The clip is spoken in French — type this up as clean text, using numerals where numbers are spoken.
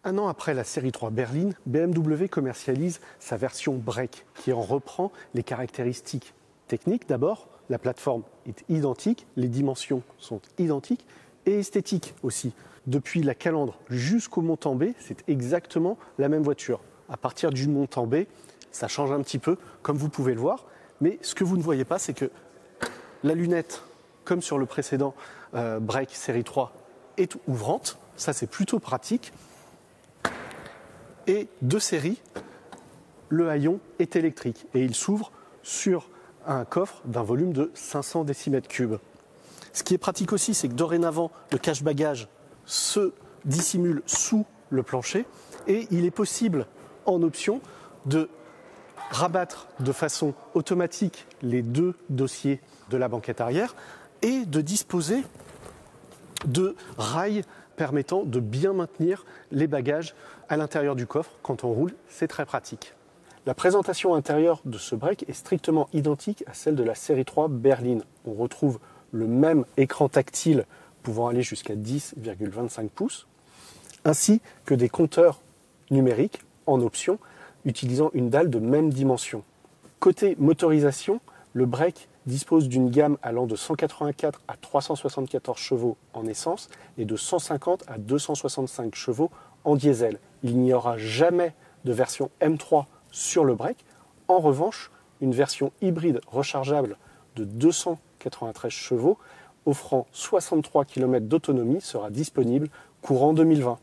Un an après la série 3 berline, BMW commercialise sa version Break, qui en reprend les caractéristiques techniques. D'abord, la plateforme est identique, les dimensions sont identiques et esthétiques aussi. Depuis la calandre jusqu'au montant B, c'est exactement la même voiture. À partir du montant B, ça change un petit peu, comme vous pouvez le voir. Mais ce que vous ne voyez pas, c'est que la lunette, comme sur le précédent Break série 3, est ouvrante. Ça, c'est plutôt pratique. Et de série, le haillon est électrique et il s'ouvre sur un coffre d'un volume de 500 décimètres cubes. Ce qui est pratique aussi, c'est que dorénavant, le cache-bagages se dissimule sous le plancher et il est possible, en option, de rabattre de façon automatique les deux dossiers de la banquette arrière et de disposer de rails permettant de bien maintenir les bagages à l'intérieur du coffre. Quand on roule, c'est très pratique. La présentation intérieure de ce Break est strictement identique à celle de la série 3 berline. On retrouve le même écran tactile pouvant aller jusqu'à 10,25 pouces, ainsi que des compteurs numériques en option utilisant une dalle de même dimension. Côté motorisation, le Break dispose d'une gamme allant de 184 à 374 chevaux en essence et de 150 à 265 chevaux en diesel. Il n'y aura jamais de version M3 sur le Break. En revanche, une version hybride rechargeable de 293 chevaux offrant 63 km d'autonomie sera disponible courant 2020.